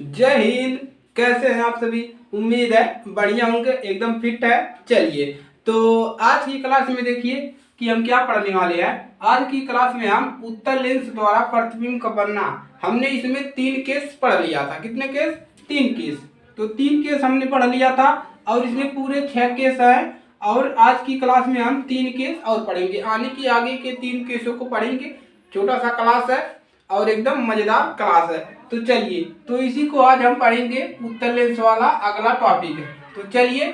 जय हिंद। कैसे हैं आप सभी? उम्मीद है बढ़िया होंगे, एकदम फिट है। चलिए, तो आज की क्लास में देखिए कि हम क्या पढ़ने वाले हैं। आज की क्लास में हम उत्तल लेंस द्वारा प्रतिबिंब का बनना, हमने इसमें 3 केस पढ़ लिया था। कितने केस? 3 केस। तो 3 केस हमने पढ़ लिया था और इसमें पूरे 6 केस हैं। और आज की क्लास में हम 3 केस और पढ़ेंगे, आने की आगे के 3 केसों को पढ़ेंगे। छोटा सा क्लास है और एकदम मजेदार क्लास है। तो चलिए, तो इसी को आज हम पढ़ेंगे, उत्तल लेंस वाला अगला टॉपिक है। तो चलिए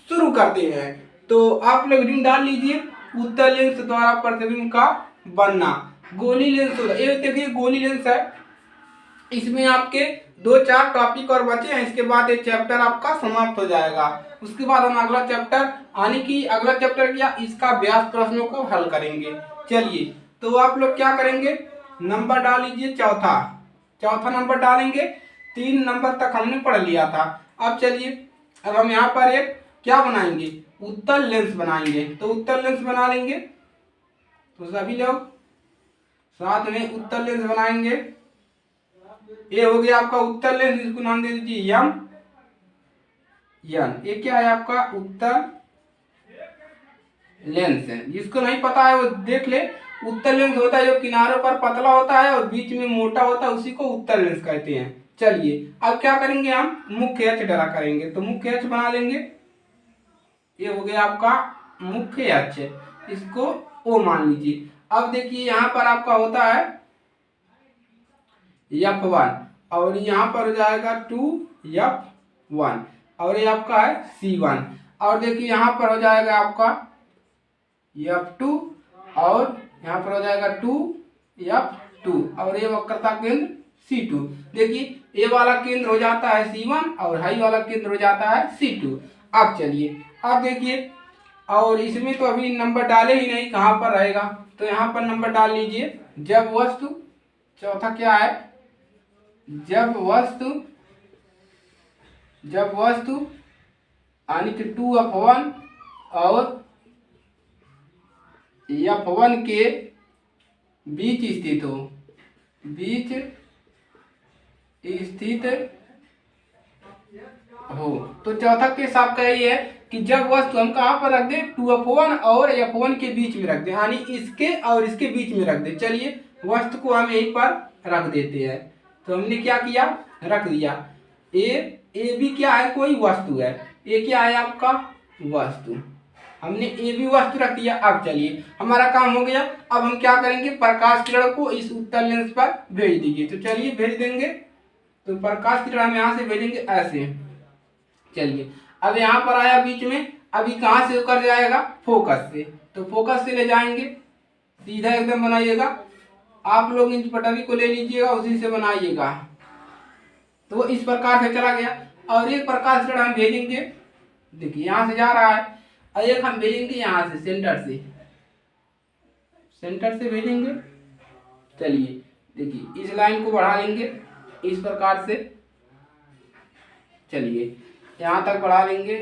शुरू करते हैं। तो आप लोग रीडिंग डाल लीजिए, उत्तल लेंस द्वारा प्रतिबिंब का बनना। गोली लेंस होता है, ये देखिए गोली लेंस है। इसमें आपके 2-4 टॉपिक और बचे हैं, इसके बाद ये चैप्टर आपका समाप्त हो जाएगा। उसके बाद हम अगला चैप्टर, आने की अगला चैप्टर क्या, इसका व्यास प्रश्नों को हल करेंगे। चलिए, तो आप लोग क्या करेंगे, नंबर डाल लीजिए। चौथा नंबर डालेंगे। 3 नंबर तक हमने पढ़ लिया था। अब चलिए, अब हम यहाँ पर एक क्या बनाएंगे, उत्तल लेंस बनाएंगे। तो उत्तल लेंस बना लेंगे, तो सभी लोग साथ में उत्तल लेंस बनाएंगे। ये हो गया आपका उत्तल लेंस, इसको नाम दे दीजिए यम यन। ये क्या है आपका उत्तल लेंस है। जिसको नहीं पता है वो देख ले। उत्तल लेंस होता है जो किनारों पर पतला होता है और बीच में मोटा होता है, उसी को उत्तल लेंस कहते हैं। चलिए, अब क्या करेंगे, हम मुख्य अक्ष ड्रा करेंगे। तो मुख्य अक्ष बना लेंगे। ये हो गया आपका मुख्य अक्ष, इसको ओ मान लीजिए। अब देखिए यहाँ पर आपका होता है F1 और यहाँ पर हो जाएगा 2F1 और ये आपका है C1। और देखिए यहाँ पर हो जाएगा आपका F2 और यहाँ पर हो जाएगा 2F2 और ये वक्रता केंद्र C2। देखिए, ये वाला केंद्र हो जाता है C1 और हाई वाला केंद्र हो जाता है C2। अब चलिए, अब देखिए, और इसमें तो अभी नंबर डाले ही नहीं, कहाँ पर रहेगा। तो यहाँ पर नंबर डाल लीजिए। जब वस्तु, चौथा क्या है, जब वस्तु यानी कि 2F1 और F1 के बीच स्थित हो। तो चौथा केस आपका ये है कि जब वस्तु हम कहाँ पर रख दें, 2F1 और F1 के बीच में रख दें, यानी इसके और इसके बीच में रख दें। चलिए, वस्तु को हम यहीं पर रख देते हैं। तो हमने क्या किया, रख दिया। ए भी क्या है, कोई वस्तु है। ए क्या है आपका वस्तु, हमने ए भी वस्तु रख दिया। अब चलिए, हमारा काम हो गया। अब हम क्या करेंगे, प्रकाश किरण को इस उत्तल लेंस पर भेज दीजिए। तो चलिए भेज देंगे। तो प्रकाश किरण हम यहाँ से भेजेंगे ऐसे। चलिए, अब यहाँ पर आया बीच में, अभी कहाँ से होकर जाएगा, फोकस से। तो फोकस से ले जाएंगे, सीधा एकदम बनाइएगा। आप लोग इंच पटरी को ले लीजिएगा, उसी से बनाइएगा। तो इस प्रकार से चला गया। और एक प्रकाश किरण हम भेजेंगे, देखिए यहाँ से जा रहा है, और एक हम भेजेंगे यहाँ से, सेंटर से भेजेंगे। चलिए देखिए, इस लाइन को बढ़ा लेंगे इस प्रकार से। चलिए, यहाँ तक बढ़ा लेंगे।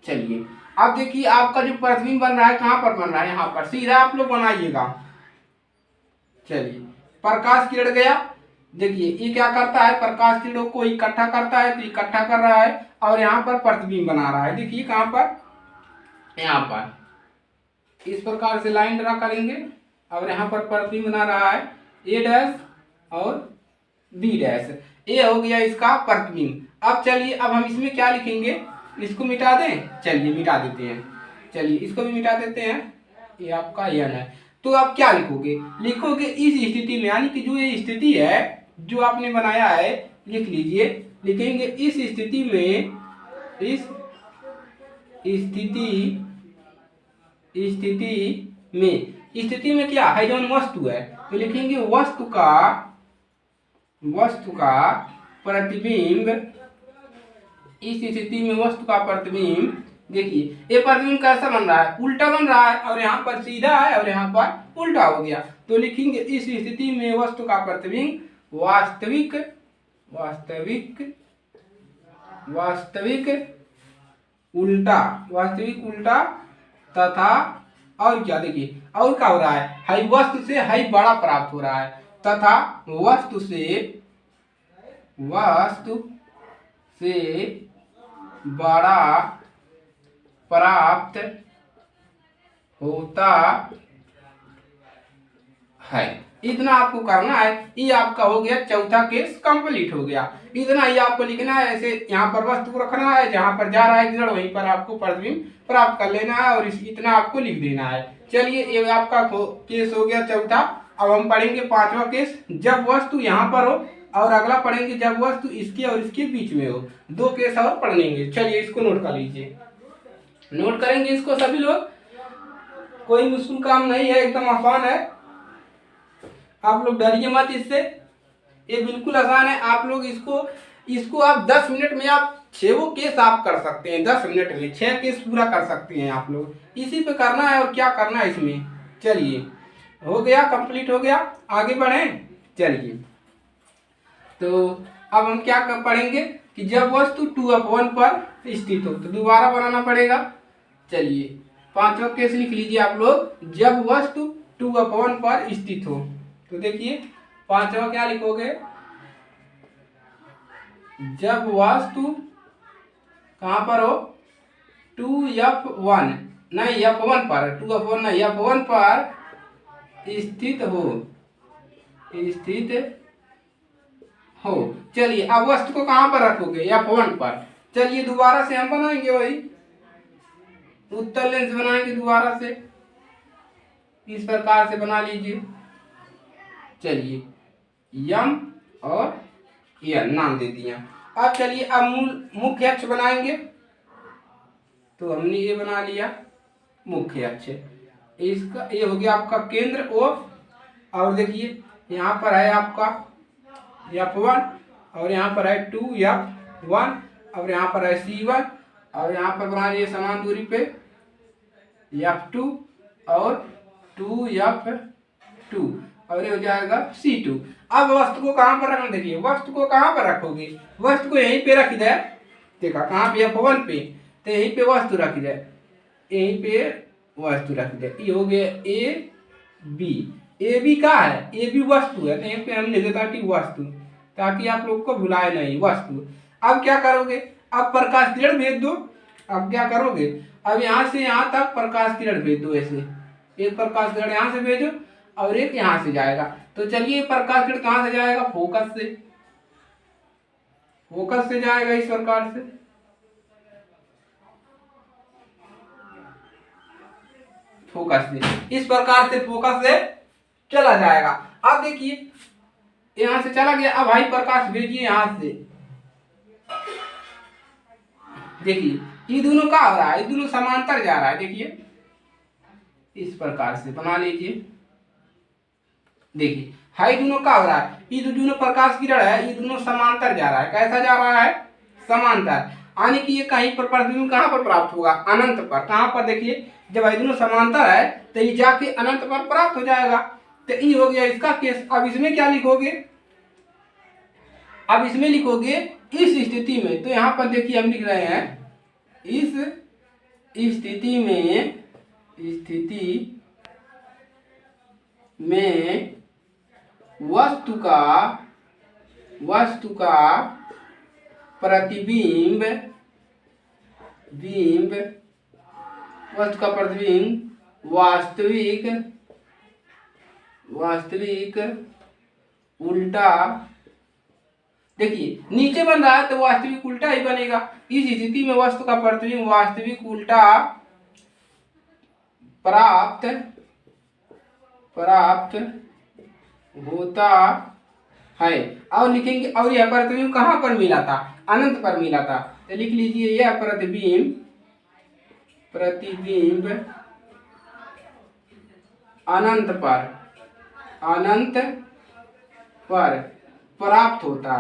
चलिए, अब देखिए आपका जो प्रतिबिंब बन रहा है, कहाँ पर बन रहा है, यहाँ पर सीधा आप लोग बनाइएगा। चलिए, प्रकाश किरण गया। देखिए ये क्या करता है, प्रकाश किरणों को इकट्ठा करता है, तो इकट्ठा कर रहा है और यहाँ पर प्रतिबिंब बना रहा है। देखिए कहाँ पर, यहाँ पर इस प्रकार से लाइन ड्रा करेंगे और यहाँ पर प्रतिबिंब बना रहा है A' और B'। ये हो गया इसका प्रतिबिंब। अब चलिए, अब हम इसमें क्या लिखेंगे, इसको मिटा दें। चलिए मिटा देते हैं। चलिए इसको भी मिटा देते हैं। ये आपका यन है। तो आप क्या लिखोगे इस स्थिति में, यानी कि जो ये स्थिति है जो आपने बनाया है, लिख लीजिए। लिखेंगे इस स्थिति में क्या है, जो वस्तु है। तो लिखेंगे वस्तु का प्रतिबिंब, इस स्थिति में वस्तु का प्रतिबिंब। देखिए ये प्रतिबिंब कैसा बन रहा है, उल्टा बन रहा है, और यहाँ पर सीधा है और यहाँ पर उल्टा हो गया। तो लिखेंगे इस स्थिति में वस्तु का प्रतिबिंब वास्तविक उल्टा तथा, और क्या देखिए, और क्या हो रहा है, हाई वस्तु से हाई बड़ा प्राप्त हो रहा है, तथा वस्तु से वस्तु से बड़ा प्राप्त होता है। इतना आपको करना है। ये आपका हो गया चौथा केस कंप्लीट हो गया। इतना ही आपको लिखना है। ऐसे यहाँ पर वस्तु को रखना है, जहाँ पर जा रहा है किरण वहीं पर आपको प्रतिबिंब प्राप्त कर लेना है और इतना आपको लिख देना है। चलिए ये आपका केस हो गया चौथा। अब हम पढ़ेंगे पांचवा केस, जब वस्तु यहाँ पर हो, और अगला पढ़ेंगे जब वस्तु इसके और इसके बीच में हो। दो केस और पढ़ेंगे। चलिए इसको नोट कर लीजिए, नोट करेंगे इसको सभी लोग। कोई मुश्किल काम नहीं है, एकदम आसान है। आप लोग डरिए मत इससे, ये बिल्कुल आसान है। आप लोग इसको आप 10 मिनट में आप 6 केस आप कर सकते हैं। 10 मिनट में 6 केस पूरा कर सकते हैं आप लोग। इसी पे करना है और क्या करना है इसमें। चलिए हो गया, कंप्लीट हो गया। आगे बढ़ें। चलिए तो अब हम क्या पढ़ेंगे कि जब वस्तु 2/1 पर स्थित हो, तो दोबारा बनाना पड़ेगा। चलिए पांचवा केस लिख लीजिए आप लोग, जब वस्तु 2/1 पर स्थित हो। तो देखिए पांचवा क्या लिखोगे, जब वस्तु कहां पर हो, 2F1 नहीं F1 पर, 2F1 नहीं F1 पर स्थित हो। चलिए अब वस्तु को कहां पर रखोगे, F1 पर। चलिए दोबारा से हम बनाएंगे वही उत्तल लेंस बनाएंगे दोबारा से। इस प्रकार से बना लीजिए। चलिए यम और यन नाम दे दिया। अब चलिए अब मुख्य अक्ष बनाएंगे। तो हमने ये बना लिया मुख्य अक्ष। इसका ये हो गया आपका केंद्र O। और देखिए यहाँ पर है आपका F1 और यहाँ पर है 2F1 और यहाँ पर है C1 और यहाँ पर बना लिए समान दूरी पे F2 और 2F2 और ये हो जाएगा C2। अब वस्तु को कहाँ पर रखना, देखिए वस्तु को कहाँ पर रखोगे, वस्तु को यहीं पे रख दे। देखा कहाँ पे, F1 पे, तो यहीं पे वस्तु रख दे, यहीं पे वस्तु रख दे। ये हो गया ए बी का है, ए बी वस्तु है, तो यहीं पे हम लिख देता है वस्तु, ताकि आप लोग को भुलाए नहीं वस्तु। अब क्या करोगे, अब प्रकाश किरण भेज दो। अब क्या करोगे, अब यहाँ से यहाँ तक प्रकाश किरण भेज दो। ऐसे एक प्रकाश किरण यहाँ से भेजो और एक यहाँ से जाएगा। तो चलिए प्रकाश किरण कहाँ से जाएगा, फोकस से जाएगा इस प्रकार से। इस प्रकार से फोकस से चला जाएगा। अब देखिए यहां से चला गया। अब भाई प्रकाश भेजिए यहां से। देखिए ये दोनों क्या हो रहा है, ये दोनों समांतर जा रहा है। देखिए इस प्रकार से बना लीजिए। देखिए हाई दोनों क्या हो रहा है, ये दोनों प्रकाश किरण है, ये दोनों समांतर जा रहा है। कैसा जा रहा है, समांतर। यानी कि ये कहीं पर प्रतिबिंब कहां पर प्राप्त होगा, अनंत पर। कहां पर, देखिए जब ये दोनों समांतर है तो ये जाके अनंत पर प्राप्त हो जाएगा। तो ये हो गया इसका केस। अब इसमें क्या लिखोगे, अब इसमें लिखोगे इस स्थिति में। तो यहाँ पर देखिए हम लिख रहे हैं इस स्थिति में वस्तु का प्रतिबिंब वास्तविक उल्टा, देखिए नीचे बन रहा है तो वास्तविक उल्टा ही बनेगा। इस स्थिति में वस्तु का प्रतिबिंब वास्तविक उल्टा प्राप्त होता है। और लिखेंगे, और यह प्रतिबिंब कहाँ पर मिला था, अनंत पर मिला था। तो लिख लीजिए यह प्रतिबिंब अनंत पर प्राप्त होता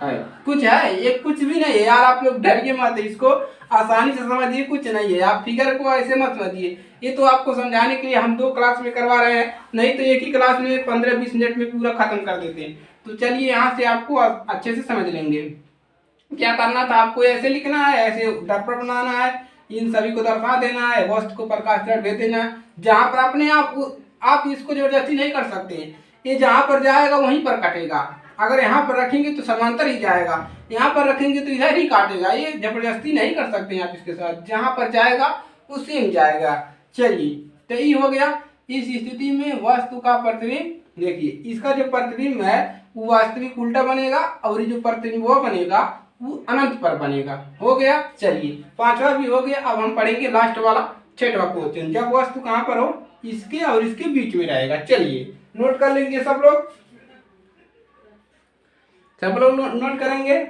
है। कुछ है ये, कुछ भी नहीं है यार। आप लोग डरिए मत, इसको आसानी से समझिए, कुछ नहीं है। आप फिगर को ऐसे मत समझिए। ये तो आपको समझाने के लिए हम 2 क्लास में करवा रहे हैं, नहीं तो एक ही क्लास में 15-20 मिनट में पूरा खत्म कर देते हैं। तो चलिए यहाँ से आपको अच्छे से समझ लेंगे। क्या करना था, आपको ऐसे लिखना है, ऐसे दर्पण बनाना है, इन सभी को दर्शा देना है, वस्तु को प्रकाश किरण भेज देना है। जहाँ पर अपने आप इसको जबरदस्ती नहीं कर सकते हैं, ये जहाँ पर जाएगा वहीं पर कटेगा। अगर यहाँ पर रखेंगे तो समांतर ही जाएगा, यहाँ पर रखेंगे तो इधर ही काटेगा। ये जबरदस्ती नहीं कर सकते आप इसके साथ, जहाँ पर जाएगा वो सेम जाएगा। चलिए, तो ये हो गया। इस स्थिति में वस्तु का प्रतिबिंब, देखिए इसका जो प्रतिबिंब है वो वास्तविक उल्टा बनेगा और ये जो प्रतिबिंब वो बनेगा वो अनंत पर बनेगा। हो गया। चलिए, पांचवा भी हो गया। अब हम पढ़ेंगे लास्ट वाला छठवां क्वेश्चन। जब वस्तु कहाँ पर हो, इसके और इसके बीच में रहेगा। चलिए नोट कर लेंगे सब लोग, सब लोग नोट करेंगे।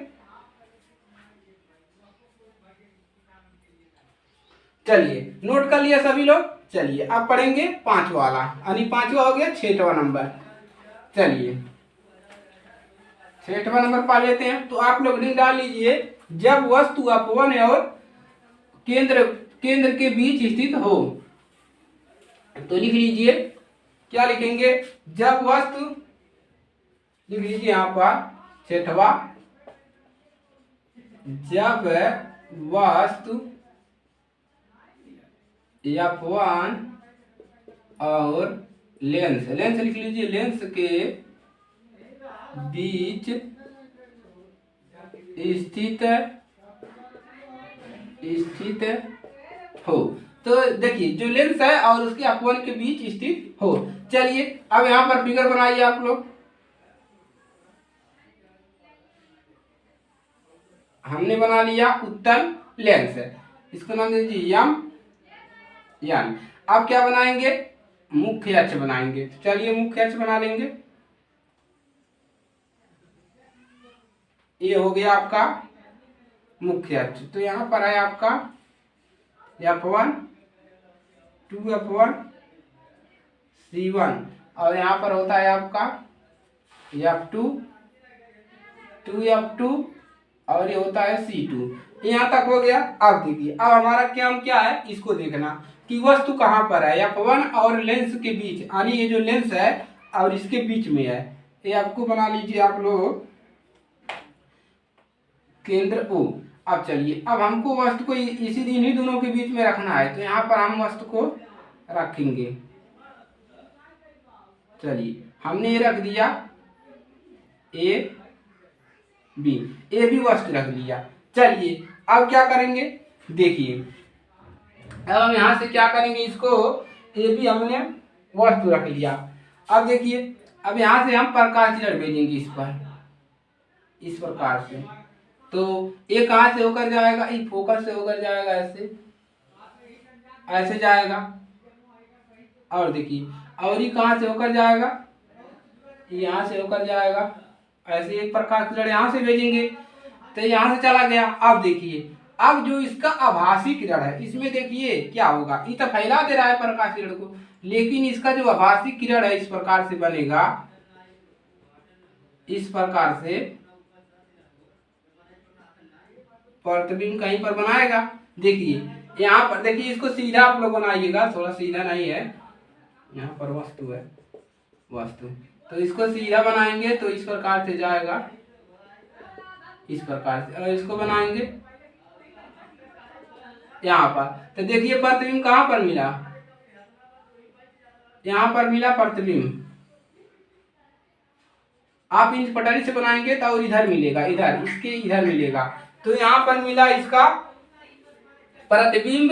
चलिए नोट कर लिया सभी लोग। चलिए अब पढ़ेंगे पांचवा वाला, यानी पांचवा हो गया छठवां नंबर। चलिए छठवां नंबर पा लेते हैं। तो आप लोग लिख डाल लीजिए, जब वस्तु अपवन और केंद्र केंद्र के बीच स्थित हो। तो लिख लीजिए, क्या लिखेंगे, जब वस्तु, लिख लीजिए यहाँ पर छठवा, जब वस्तु F1 और लेंस, लेंस लिख लीजिए, लेंस के बीच स्थित हो। तो देखिए जो लेंस है और उसके F1 के बीच स्थित हो। चलिए अब यहाँ पर फिगर बनाइए आप लोग। हमने बना लिया उत्तल लेंस, इसको नाम दे दीजिए यम यान। अब क्या बनाएंगे, मुख्य अक्ष बनाएंगे। चलिए मुख्य अक्ष बना लेंगे। ये हो गया आपका मुख्य अक्ष। तो यहाँ पर है आपका F1 2F1 C1 और यहाँ पर होता है आपका F2 2F2 और ये होता है C2। यहाँ तक हो गया। अब देखिए, अब हमारा काम क्या है, इसको देखना कि वस्तु कहाँ पर है, F1 और लेंस के बीच, यानी ये जो लेंस है और इसके बीच में है। ये आपको बना लीजिए आप लोग केंद्र O। अब चलिए, अब हमको वस्तु को इसी इन्हीं दोनों के बीच में रखना है। तो यहाँ पर हम वस्तु को रखेंगे। चलिए हमने ये रख दिया ए बी वस्तु रख लिया। चलिए अब क्या करेंगे, देखिए अब हम यहाँ से क्या करेंगे, इसको ए बी हमने वस्तु रख लिया। अब देखिए, अब यहाँ से हम प्रकाश किरण भेजेंगे इस पर, इस प्रकार से। तो ये कहाँ से होकर जाएगा, ये फोकस से होकर जाएगा, ऐसे जाएगा। और देखिए, और ये कहाँ से होकर जाएगा, यहाँ से होकर जाएगा। ऐसे एक प्रकाश किरण यहाँ से भेजेंगे तो यहाँ से चला गया। अब देखिए, अब जो इसका आभासी किरण है, इसमें देखिए क्या होगा, ये तो फैला दे रहा है प्रकाश किरण को, लेकिन इसका जो आभासी किरण है इस प्रकार से बनेगा, इस प्रकार से प्रतिबिंब कहीं पर बनाएगा। देखिए यहाँ पर देखिए, इसको सीधा आप लोग बनाइएगा, थोड़ा सीधा नहीं है, यहाँ पर वस्तु है, वस्तु, तो इसको सीधा बनाएंगे तो इस प्रकार से जाएगा, इस प्रकार से। और इसको बनाएंगे यहाँ पर, तो देखिए प्रतिबिंब कहाँ पर मिला, यहाँ पर मिला प्रतिबिंब। आप इन पटरी से बनाएंगे तो और इधर मिलेगा, इधर इसके इधर मिलेगा। तो यहाँ पर मिला इसका प्रतिबिंब,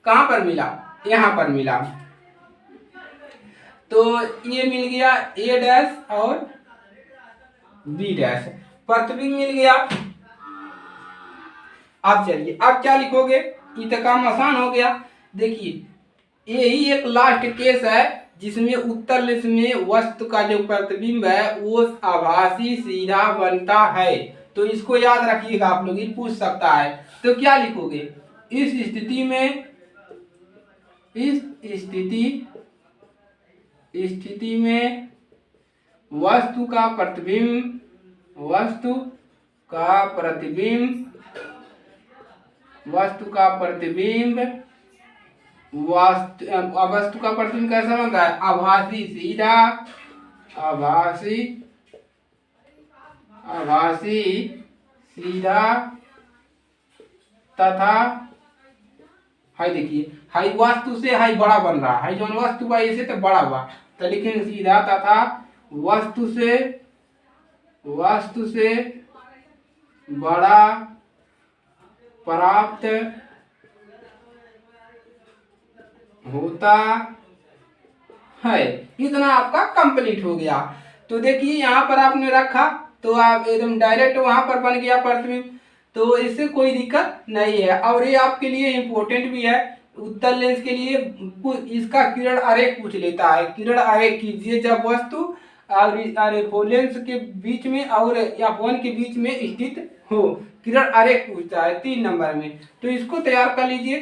कहाँ पर मिला, यहाँ पर मिला। तो ये मिल गया ए डैश और बी डैश, प्रतिबिंब मिल गया। अब चलिए, अब क्या लिखोगे, ये तो काम आसान हो गया। देखिए यही एक लास्ट केस है जिसमें उत्तल लेंस में वस्तु का जो प्रतिबिंब है वो आभासी सीधा बनता है। तो इसको याद रखिएगा आप लोग, ये पूछ सकता है। तो क्या लिखोगे, इस स्थिति में, इस स्थिति में वस्तु का प्रतिबिंब, वस्तु का प्रतिबिंब वस्तु का प्रतिबिंब कैसा बनता है, आभासी सीधा, आभासी सीधा तथा, हाई देखिए, हाई वस्तु से हाई बड़ा बन रहा है, जो वस्तु का ऐसे तो बड़ा हुआ, तो लिखेंगे सीधा तथा वस्तु से बड़ा प्राप्त होता है। इतना आपका कंप्लीट हो गया। तो देखिए यहाँ पर आपने रखा तो आप एकदम डायरेक्ट वहां पर बन गया प्रतिबिंब, तो इससे कोई दिक्कत नहीं है। और ये आपके लिए इम्पोर्टेंट भी है, उत्तल लेंस के लिए इसका किरण आरेख पूछ लेता है। किरण आरेख कीजिए जब वस्तु और लेंस के बीच में और या फोन के बीच में स्थित हो, किरण आरेख पूछता है 3 नंबर में। तो इसको तैयार कर लीजिए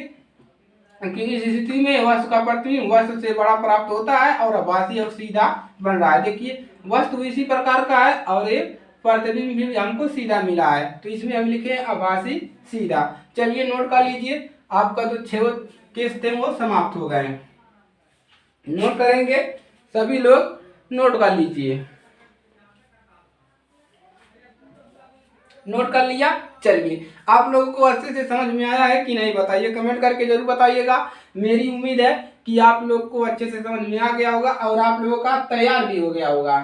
कि इस स्थिति में वस्तु का प्रतिबिंब वस्तु से बड़ा प्राप्त होता है और आभासी और सीधा बन रहा है। देखिए वस्तु इसी प्रकार का है और ये प्रतिबिंब भी हमको सीधा मिला है, तो इसमें हम लिखे आभासी सीधा। चलिए नोट कर लीजिए, आपका जो 6 केस थे वो समाप्त हो गए। नोट करेंगे सभी लोग, नोट कर लीजिए। नोट कर लिया। चलिए आप लोगों को अच्छे से समझ में आया है कि नहीं बताइए, कमेंट करके जरूर बताइएगा। मेरी उम्मीद है कि आप लोग को अच्छे से समझ में आ गया होगा और आप लोगों का तैयार भी हो गया होगा।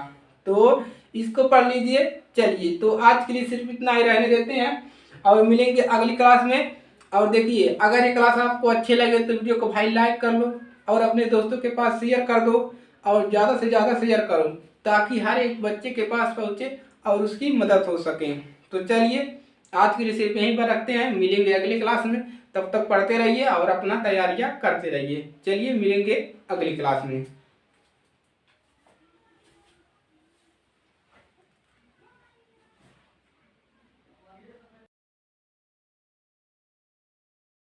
तो इसको पढ़ लीजिए। चलिए तो आज के लिए सिर्फ इतना ही रहने देते हैं और मिलेंगे अगली क्लास में। और देखिए अगर ये क्लास आपको अच्छे लगे तो वीडियो को भाई लाइक कर लो और अपने दोस्तों के पास शेयर कर दो और ज़्यादा से ज़्यादा शेयर करो ताकि हर एक बच्चे के पास पहुँचे और उसकी मदद हो सके। तो चलिए आज के लिए सिर्फ यहीं पर रखते हैं, मिलेंगे अगली क्लास में। तब तक पढ़ते रहिए और अपना तैयारियां करते रहिए। चलिए मिलेंगे अगली क्लास में।